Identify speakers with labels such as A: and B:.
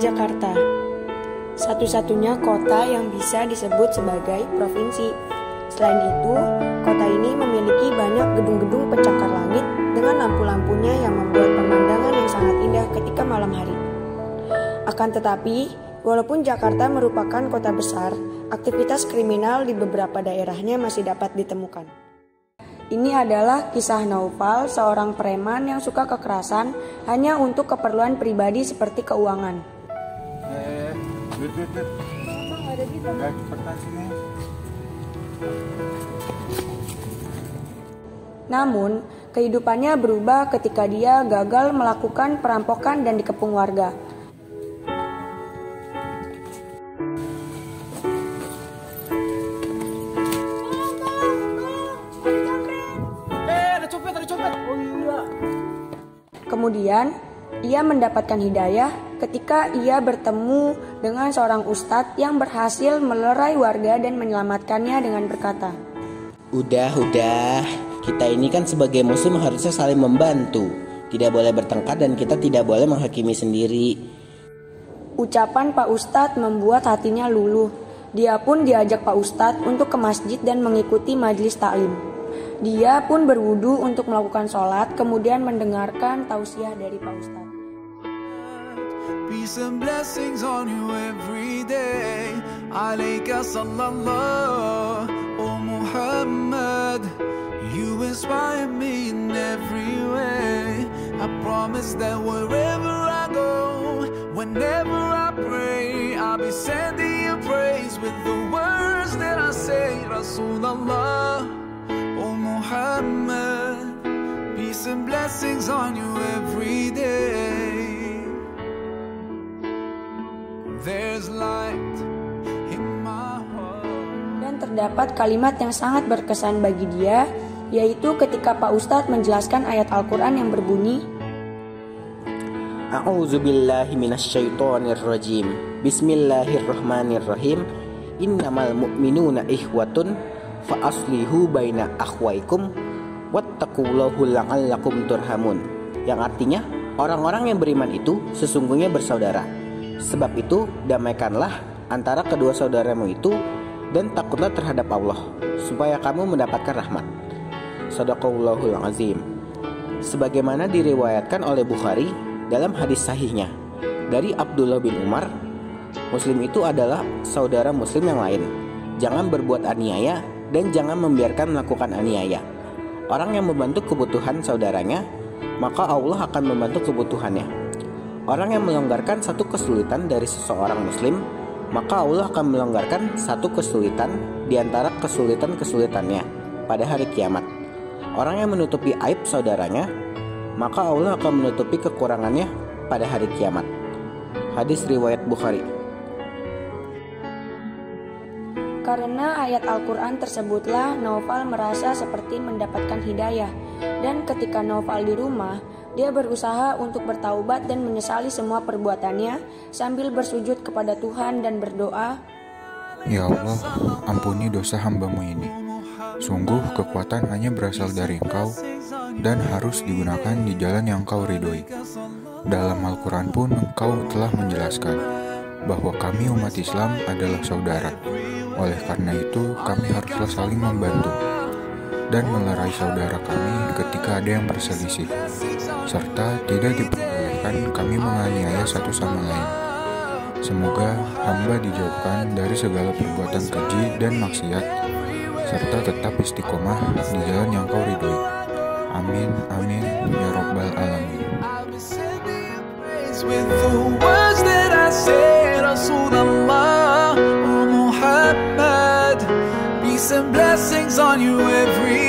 A: Jakarta, satu-satunya kota yang bisa disebut sebagai provinsi. Selain itu, kota ini memiliki banyak gedung-gedung pencakar langit dengan lampu-lampunya yang membuat pemandangan yang sangat indah ketika malam hari. Akan tetapi, walaupun Jakarta merupakan kota besar, aktivitas kriminal di beberapa daerahnya masih dapat ditemukan. Ini adalah kisah Naufal, seorang preman yang suka kekerasan hanya untuk keperluan pribadi seperti keuangan. Namun, kehidupannya berubah ketika dia gagal melakukan perampokan dan dikepung warga. Kemudian, ia mendapatkan hidayah ketika ia bertemu dengan seorang ustadz yang berhasil melerai warga dan menyelamatkannya dengan berkata,
B: Udah, kita ini kan sebagai muslim harusnya saling membantu. Tidak boleh bertengkar dan kita tidak boleh menghakimi sendiri.
A: Ucapan Pak Ustadz membuat hatinya luluh. Dia pun diajak Pak Ustadz untuk ke masjid dan mengikuti majelis taklim. Dia pun berwudu untuk melakukan sholat, kemudian mendengarkan tausiah dari Pak Ustadz.
C: Peace and blessings on you every day. Alaika sallallahu, oh Muhammad. You inspire me in every way. I promise that wherever I go, whenever I pray, I'll be sending you praise with the words that I say. Rasulullah, oh Muhammad, peace and blessings on you every day. There's light in my heart.
A: Dan terdapat kalimat yang sangat berkesan bagi dia, yaitu ketika Pak Ustadz menjelaskan ayat Al-Quran yang berbunyi,
B: A'udzubillahi minasyaitonirrajim. Bismillahirrahmanirrahim. Innamal mu'minuna ikhwatun fa aslihu baina akhwaikum wattaqullaha la'allakum turhamun. Yang artinya, orang-orang yang beriman itu sesungguhnya bersaudara. Sebab itu, damaikanlah antara kedua saudaramu itu dan takutlah terhadap Allah, supaya kamu mendapatkan rahmat. Shadaqallahul azim. Sebagaimana diriwayatkan oleh Bukhari dalam hadis sahihnya dari Abdullah bin Umar, muslim itu adalah saudara muslim yang lain. Jangan berbuat aniaya dan jangan membiarkan melakukan aniaya. Orang yang membantu kebutuhan saudaranya, maka Allah akan membantu kebutuhannya. Orang yang melonggarkan satu kesulitan dari seseorang muslim, maka Allah akan melonggarkan satu kesulitan di antara kesulitan-kesulitannya pada hari kiamat. Orang yang menutupi aib saudaranya, maka Allah akan menutupi kekurangannya pada hari kiamat. Hadis riwayat Bukhari.
A: Karena ayat Al-Quran tersebutlah Naufal merasa seperti mendapatkan hidayah. Dan ketika Naufal di rumah, dia berusaha untuk bertaubat dan menyesali semua perbuatannya sambil bersujud kepada Tuhan dan berdoa,
D: Ya Allah, ampuni dosa hamba-Mu ini. Sungguh kekuatan hanya berasal dari Engkau dan harus digunakan di jalan yang Engkau ridhoi. Dalam Al-Quran pun Engkau telah menjelaskan bahwa kami umat Islam adalah saudara. Oleh karena itu kami haruslah saling membantu dan melerai saudara kami ketika ada yang berselisih, serta tidak diperbolehkan kami menganiaya satu sama lain. Semoga hamba dijauhkan dari segala perbuatan keji dan maksiat, serta tetap istiqomah di jalan yang Kau ridhoi. Amin, amin, ya Rabbal Alamin.
C: With the words that I say, Rasulullah, oh Muhammad, peace and blessings on you every